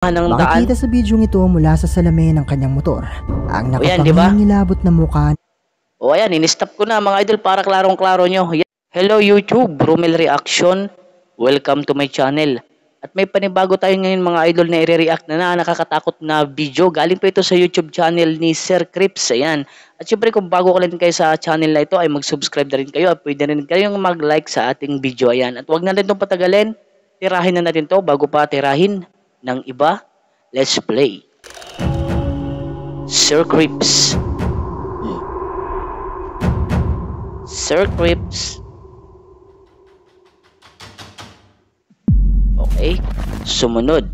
ng daan. Makikita sa bidyong ito mula sa salamin ng kanyang motor ang Ayan, diba? nakapangingilabot na mukha. O ayan, in-stop ko na mga idol para klarong-klaro nyo. Hello YouTube, Romel Reaction. Welcome to my channel. At may panibago tayo ngayon mga idol na i-react na nakakatakot na video. Galing po ito sa YouTube channel ni Sir Crips. Ayan. At syempre kung bago ka rin kayo sa channel na ito ay mag-subscribe na rin kayo. At pwede rin kayong mag-like sa ating video. Ayan. At huwag na rin itong patagalin. Tirahin na natin to bago pa tirahin ng iba. Let's play. Sir Crips. Sir Crips. Okay, sumunod.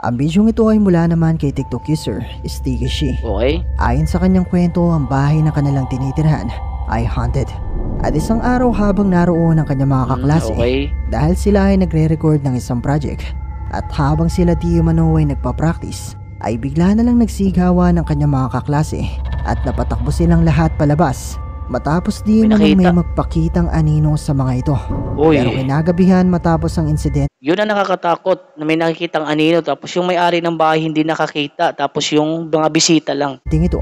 Ang bidyong ito ay mula naman kay TikTok user Sticky She. Okay. Ayon sa kanyang kwento, ang bahay na kanilang tinitirhan ay haunted. At isang araw habang naroon ang kanyang mga kaklase, dahil sila ay nagre-record ng isang project, at habang sila di umano ay nagpa-practice, ay bigla na lang nagsigawan ng kanyang mga kaklase at napatakbo silang lahat palabas. Matapos di umano may magpakitang anino sa mga ito. Pero kinagabihan matapos ang insidente, yun ang nakakatakot na may nakikitang anino tapos yung may-ari ng bahay hindi nakakita tapos yung mga bisita lang. Ito,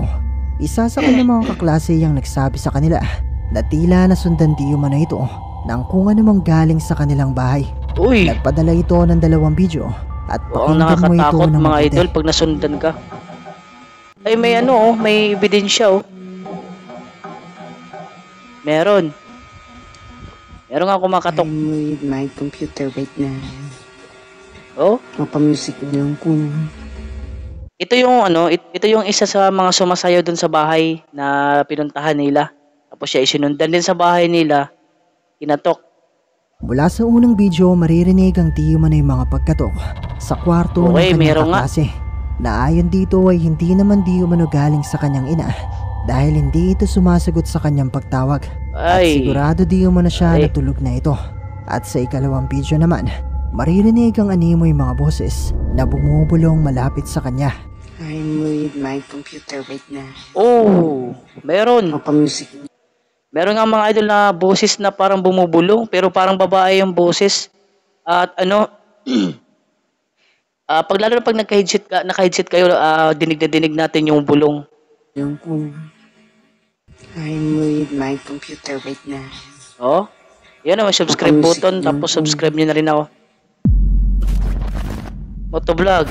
isa sa kanyang mga kaklase yung nagsabi sa kanila na tila nasundan di umano ito ng kung anumang galing sa kanilang bahay. Nagpadala ito ng 2 video at pakinggan mo ito ng mga idol pag nasundan ka. Ay may ano may ebidensya Meron nga kumakatok. I'm with my computer right now. Mapamusic lang ko. Ito yung ito yung isa sa mga sumasayaw dun sa bahay na pinuntahan nila. Tapos siya isinundan din sa bahay nila. Kinatok. Mula sa unang video, maririnig ang di umano yung mga pagkatok sa kwarto ng kanyang kaklase. Na ayon dito ay hindi naman di umano galing sa kanyang ina. Dahil hindi ito sumasagot sa kanyang pagtawag. At sigurado di umano siya natulog na ito. At sa ikalawang video naman, maririnig ang animo yung mga boses na bumubulong malapit sa kanya. I'm with my computer right now. Meron. Mapamusic. Meron nga mga idol na boses na parang bumubulong pero parang babae yung boses. At pag lalo na pag naka-headset kayo, dinig na dinig natin yung bulong. I'm with my computer right now. Yan naman, subscribe button, tapos subscribe nyo na rin ako. Motovlog.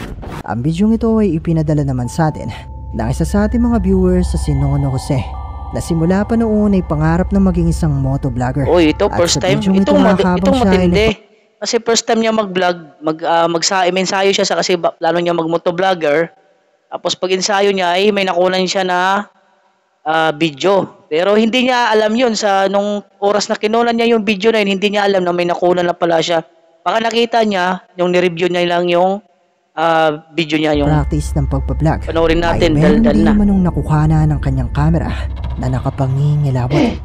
Ang bidyong ito ay ipinadala naman sa atin ng isa sa ating mga viewers sa Sinono Jose, na simula pa noon ay pangarap na maging isang motovlogger. Ito first time. Itong matindi. Kasi first time niya mag-vlog, mag-ensayo siya kasi plano niya mag-motovlogger. Tapos pag ensayo niya ay may nakunan siya na video. Pero hindi niya alam yun nung oras na kinunan niya yung video na yun, hindi niya alam na may nakunan na pala siya. Baka nakita niya, yung ni-review niya lang yung video niya, yung practice ng pagpa-vlog. Panoorin natin, ay meron din manong nakuhana ng kanyang camera na nakapangingilabot.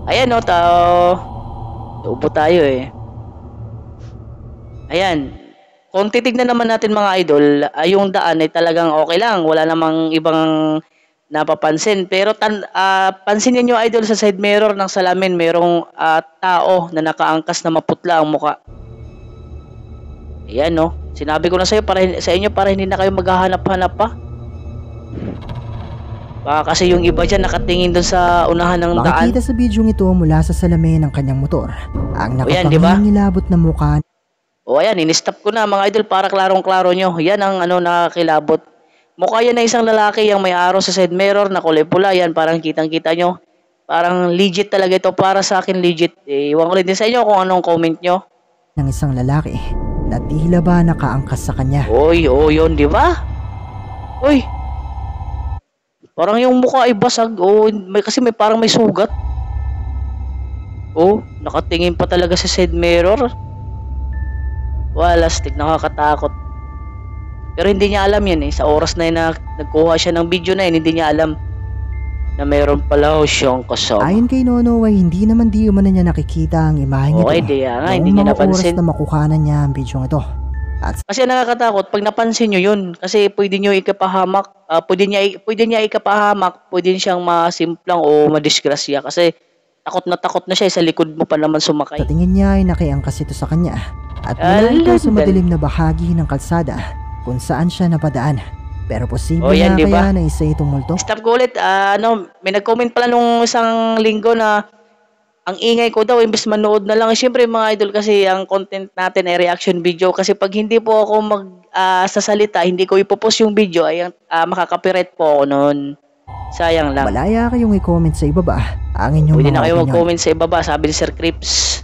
Ayan upo tayo Ayan. Kung titignan naman natin mga idol, yung daan ay talagang okay lang. Wala namang ibang napapansin. Pero pansinin nyo idol sa side mirror ng salamin, merong tao na nakaangkas na maputla ang muka. Ayan Sinabi ko na sa inyo para hindi na kayo maghahanap-hanap pa. Baka kasi yung iba dyan nakatingin doon sa unahan ng daan. Makikita sa bidyong ito mula sa salamin ng kanyang motor ang nakapangingilabot na mukha. Ayan, in-stop ko na mga idol para klarong-klaro nyo. Yan ang nakakilabot. Mukha yan na isang lalaki yung may araw sa side mirror na kulay pula. Yan, parang kitang-kita nyo. Parang legit talaga ito. Para sa akin legit. Iwan ko rin din sa inyo kung anong comment nyo. Ng isang lalaki na tila ba nakaangkas sa kanya. Yun, di ba? Parang yung mukha ay basag. Kasi parang may sugat. Nakatingin pa talaga sa side mirror. Lastik, nakakatakot. Pero hindi niya alam yan sa oras na yun na nagkuha siya ng video na yun, hindi niya alam na mayroon pala siyang kasama. Ayon kay Nono ay hindi naman di umano niya nakikita ang imaheng ito. Hindi niya napansin. Oras na makuhanan niya ang video ito. Kasi nakakatakot pag napansin nyo yun. Kasi pwede nyo ikapahamak, pwede niya ikapahamak, pwede siyang masimplang o madisgrasya. Kasi takot na siya, sa likod mo pa naman Sa sumakay. tingin niya ay nakiangkas ito sa kanya at wala ito sa madilim na bahagi ng kalsada kung saan siya napadaan. Pero posible Oh, yan, na diba? kaya na isa itong multo. Stop ko ulit, may nag-comment pala nung isang linggo na ang ingay ko daw, imbes manood na lang. Siyempre mga idol, kasi ang content natin ay reaction video. Kasi pag hindi po ako sasalita, hindi ko ipopost yung video, ay makaka-copyright po ako noon. Sayang lang. Malaya kayong i-comment sa ibaba ang inyong Pwede mga na kayo opinion. mag-comment sa ibaba, sabi ni Sir Crips.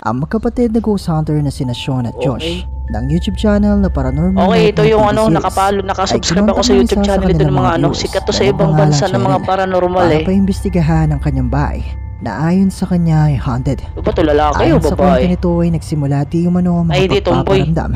Ang magkapatid na ghost hunter na sina Sean at Josh Okay. ng YouTube channel na Paranormal Okay, ito Nightmare yung TV series, nakasubscribe ay ako sa kinontak ng YouTube isa channel sa ito ng kanilang mga viewers sikat to na sa ibang nagpangalan bansa ng mga Cheryl paranormal para eh. paimbestigahan ang kanyang bahay na ayon sa kanya ay haunted. Ito ba ito, lalaki o Ayon sa kwento babae? nito ay nagsimula di umano ang Ay, di, tomboy. makapagpaparamdam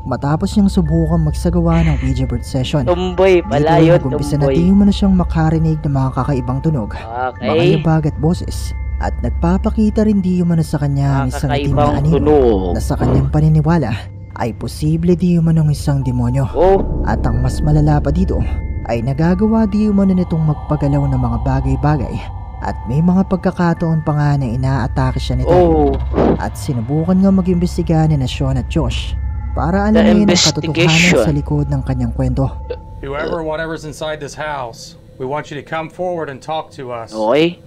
matapos niyang subukan magsagawa ng Ouija board session. Tomboy pala Dito yun, nag-umpisa na tomboy. di umano siyang makarinig ng mga kakaibang tunog, mga Okay. yabag at boses, at nagpapakita rin di umano sa kanya ang isang itim na Kakaibang anino tunog. na sa kanyang paniniwala ay posible di umanong isang demonyo. Oh, At ang mas malala pa dito ay nagagawa di umano nitong magpagalaw ng mga bagay-bagay at may mga pagkakataon pa nga na inaatake siya nito. oh. At sinubukan nga mag-imbestiga ni na Sean at Josh para The alamin ang katotohanan investigation. sa likod ng kanyang kwento. Whatever's inside this house, we want you to come forward and talk to us. Okay.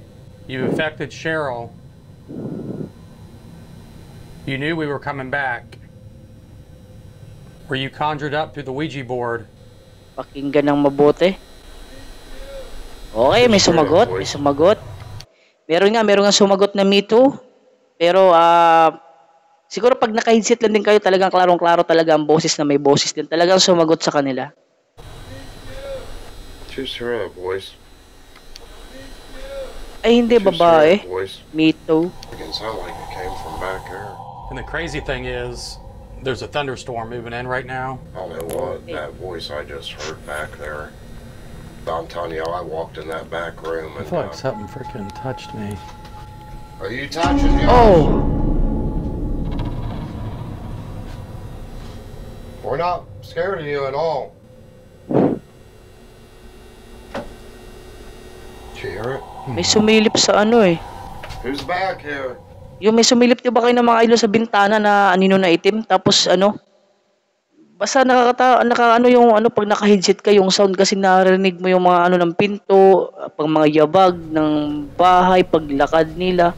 You affected Cheryl. You knew we were coming back. Were you conjured up through the Ouija board? Pakinggan ng mabuti. Okay, may sumagot. May sumagot. Meron nga sumagot na me too. Pero, siguro pag naka-headset lang din kayo, talagang klarong-klaro talaga ang boses na may boses din. Talagang sumagot sa kanila. Too Cheryl voice. Ay, hindi, babae. Voice. Me too. It can sound like it came from back there. And the crazy thing is, there's a thunderstorm moving in right now. I don't know what that voice I just heard back there. I'm telling you, I walked in that back room I and. feel like something freaking touched me. Are you touching me? Oh, We're not scared of you at all. Did you hear it? may sumilip sa ano eh. Who's back here? Yung may sumilip, di ba kayo ng mga idol sa bintana na anino na itim? Tapos ano, basta pag naka-headset ka, yung sound kasi narinig mo yung mga ano ng pinto, pag mga yabag ng bahay, paglakad nila.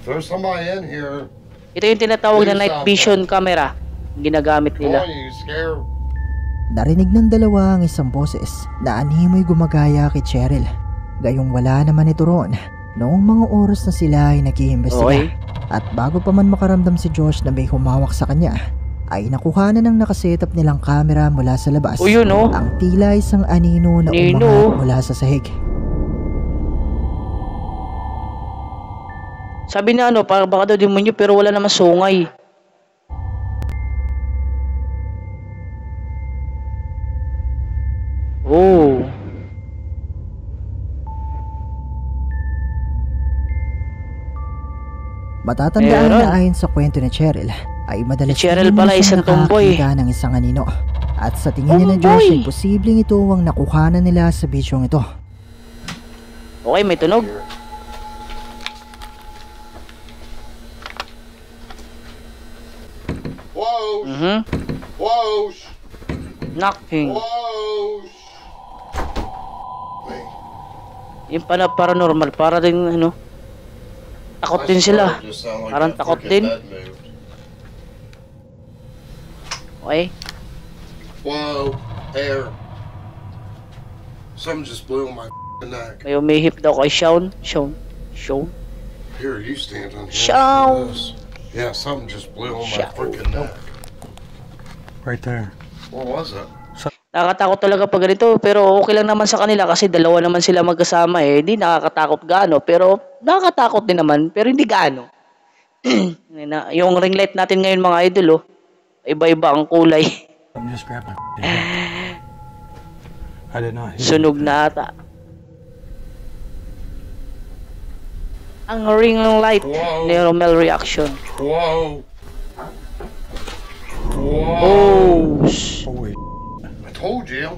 There's somebody in here. Ito yung tinatawag na night vision camera. Ginagamit Boy, nila. you scared? Narinig ng dalawa ang isang boses na animoy gumagaya kay Cheryl. Gayong wala naman ito roon noong mga oras na sila ay nag-iimbestiga. Okay. At bago pa man makaramdam si Josh na may humawak sa kanya, ay nakuha na ng nakasetap nilang camera mula sa labas. O yun oh. Ang tila isang anino na Nino. umangat mula sa sahig. Sabi na baka daw demonyo pero wala naman sungay. Oh. Matatandaan Meron. na ayon sa kwento ni Cheryl, ay madalas Si Cheryl din pala siyang isang tomboy. nakakita ng isang anino. At sa tingin niya na Tomboy. Josh ay posibleng ito ang nakuhanan nila sa bidyong ito. Okay, may tunog. Whoa! Mhm. Whoa! Knocking. Whoa! Wait. Yung paranormal, para din takot din sila. Just sound like Parang that takot freaking din. bed moved. Okay. Whoa! Air. Something just blew on my neck. May umihip daw kay Sean. Sean. Here, you stand on here. Show. This. Yeah, something just blew on my Show. freaking neck. Right there. What was it? Nakakatakot talaga pag ganito, pero okay lang naman sa kanila kasi dalawa naman sila magkasama eh. Hindi nakakatakot gaano, pero nakakatakot din naman, pero hindi gaano. Yung ring light natin ngayon mga idol, iba-iba ang kulay. I'm just grabbing my I did not hear Sunog anything. na ata. Ang ring light, Wow. neural reaction. Whoa! Whoa! Oh, Holy I told you.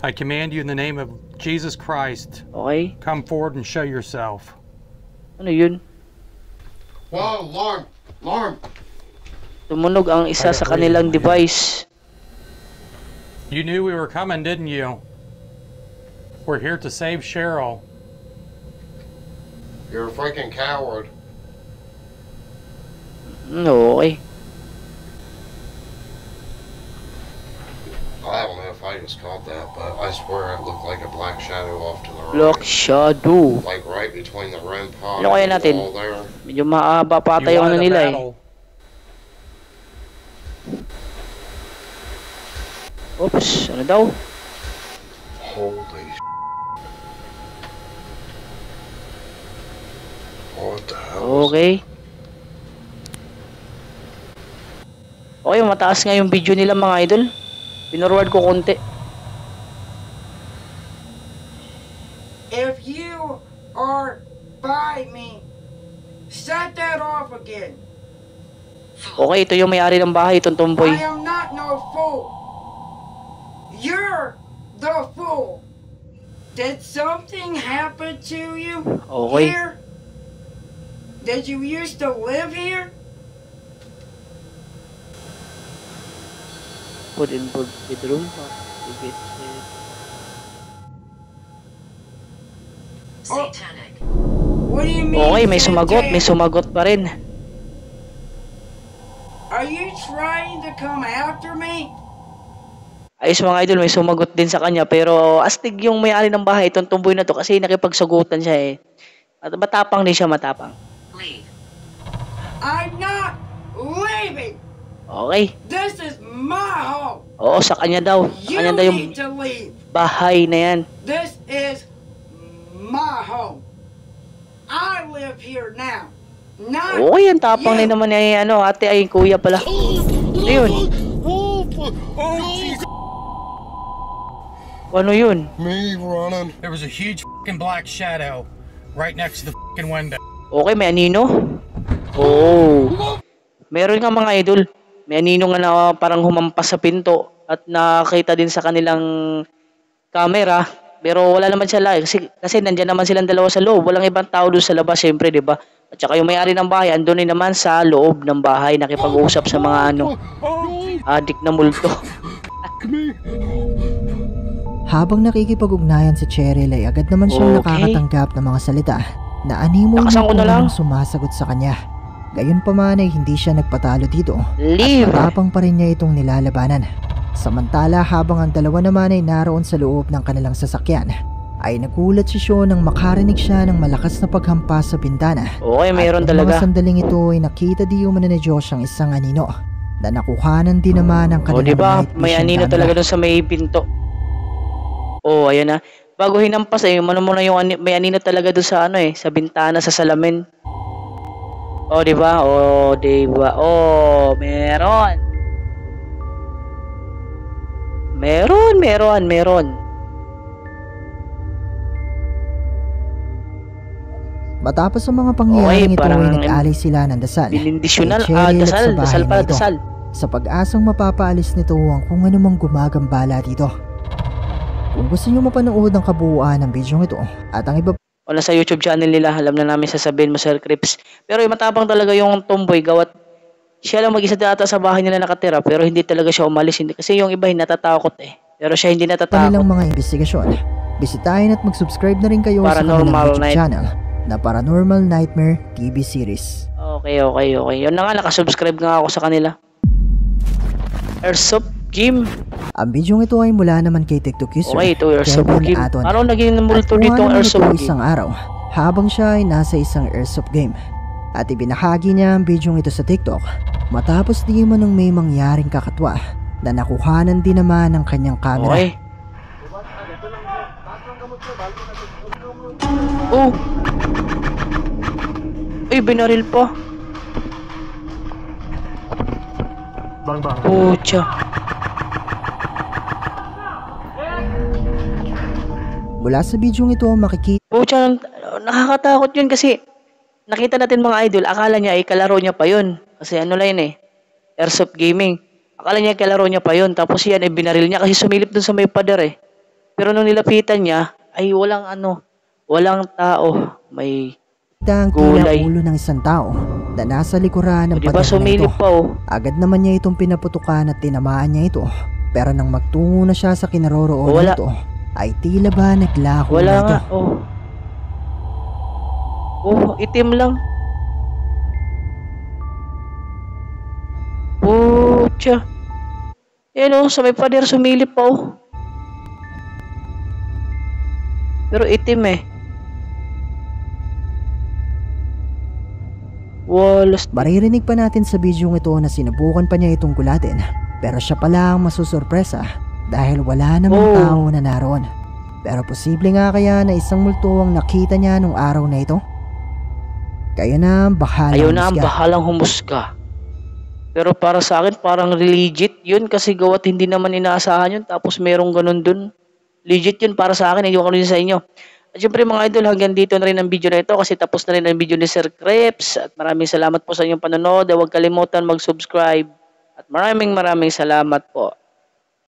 I command you in the name of Jesus Christ. Okay. Come forward and show yourself. Ano yun? Whoa, alarm! Alarm! Tumunog ang isa sa kanilang device. You knew we were coming, didn't you? We're here to save Cheryl. You're a freaking coward. Okay. I don't know if I just caught that, but I swear it looked like a black shadow off to the right. Black Shadow. Like right between the REM pod Ano kaya and the natin? wall there. Medyo mahaba pa ata You yung ano wanted a nila eh. battle. Oops, ano daw? Holy what the hell? Okay. Okay, mataas nga yung video nila mga idol. Pinorward ko konti. If you are by me, shut that off again. Okay, ito yung may-ari ng bahay, itong tomboy. I am not no fool. You're the fool. Did something happen to you Okay. here? Did you used to live here? Put in bedroom. Satanic. What do you mean? Okay, may sumagot, may satanic? sumagot pa rin. Are you trying to come after me? Ayos mga idol, may sumagot din sa kanya pero astig yung may-ari ng bahay, itong tumboy na to kasi nakipagsagutan siya eh. At matapang din siya, matapang. I'm not leaving. Okay. This is my home. Oo, sa kanya daw. Sa You kanya daw yung need to leave. bahay na yan. This is my home. I live here now. Not Okay, ang tapang you. na naman ay ano, ate ay kuya pala. Ano yun? Ano yun? Me running. There was a huge fucking black shadow right next to the fucking window. Okay, may anino? Oo. Meron nga mga idol. May anino nga na parang humampas sa pinto at nakita din sa kanilang camera. Pero wala naman siya live kasi nandiyan naman silang dalawa sa loob. Walang ibang tao doon sa labas, syempre, 'di ba? At saka yung may-ari ng bahay andun din naman sa loob ng bahay nakipag-usap sa mga ano, adik na multo. Habang nakikipag-ugnayan si Cheryl ay agad naman siyang Okay. nakakatanggap ng mga salita na animoy Lakasan ko na lang. sumasagot sa kanya. Gayunpaman ay hindi siya nagpatalo dito. Leave. Matapang pa rin niya itong nilalabanan. Samantala habang ang dalawa naman ay naroon sa loob ng kanilang sasakyan, ay nagulat si Sean nang makarinig siya ng malakas na paghampas sa bintana. Okay, meron At ng mga talaga. sandaling ito ay nakita di umano ni Josh ang isang anino na nakuhanan din naman ng O, kanilang di ba? night May vision anino camera. talaga doon sa may pinto. Oh, ayan na. Bago hinampas eh, mano muna yung may anino talaga doon sa ano eh, sa bintana, sa salamin. Oh, di ba? Oh, di ba? Oh, meron. Meron. Matapos ang mga pangyayaring Okay, ito parang ay nag-alay sila ng dasal. Binindisyonan. Kay Cheryl at sa bahay Dasal na pala, ito, dasal. sa pag-asang mapapaalis nito ang kung anumang gumagambala dito. Kung gusto nyo mapanood ang kabuuan ng video ito at ang iba O nasa YouTube channel nila, alam na namin sasabihin mo, Sir Crips. Pero yung matapang talaga yung tomboy, gawat siya lang mag-isa data sa bahay nila nakatira, pero hindi talaga siya umalis. Hindi, kasi yung iba natatakot eh. Pero siya hindi kanilang natatakot. mga investigasyon, bisitahin at mag-subscribe na rin kayo sa Paranormal kanilang YouTube Night. channel na Paranormal Nightmare TV series. Okay. Yun na nga, nakasubscribe nga ako sa kanila. Airsoft Gym. Ang video ito ay mula naman kay TikTok user Okay, ito Airsoft Kevin Gym. Aton. Parang naging multo At dito ang naman Airsoft ito Gym. isang araw habang siya ay nasa isang airsoft game at ibinahagi niya ang video ito sa TikTok matapos di man ng may mangyaring kakatwa na nakuhanan din naman ng kanyang camera. Okay. Oh. Uy, binaril pa. Pucha. Mula sa video ito makikita Pucha, nakakatakot yun kasi nakita natin mga idol, akala niya ay kalaro niya pa yun. Kasi ano lang yun eh, Airsoft Gaming. Akala niya kalaro niya pa yun. Tapos yan ay binaril niya kasi sumilip dun sa may pader eh. Pero nung nilapitan niya, ay walang tao. May ang tila gulay. ulo ng isang tao na nasa likuran ng Di ba pader na ito. sumilip pa oh. Agad naman niya itong pinaputukan at tinamaan niya ito. Pero nang magtungo na siya sa kinaroroonan Wala. nito, ay tila ba naglako Wala na ito. nga, oh. Oh, itim lang. Putya. Yan oh, sa may pader sumilip pa oh. Pero itim eh. Walas. Maririnig pa natin sa bidyong ito na sinubukan pa niya itong gulatin. Pero siya pala ang masusurpresa dahil wala namang tao na naroon. Pero posible nga kaya na isang multo ang nakita niya nung araw na ito? Kaya na ang bahalang humusga. Pero para sa akin parang legit yun kasi gawat hindi naman inaasahan yun tapos merong ganun dun. Legit yun para sa akin, ayoko rin sa inyo. At syempre mga idol, hanggang dito na rin ang video na ito kasi tapos na rin ang video ni Sir Krebs. At maraming salamat po sa inyong panonood. Huwag kalimutan mag-subscribe. At maraming salamat po.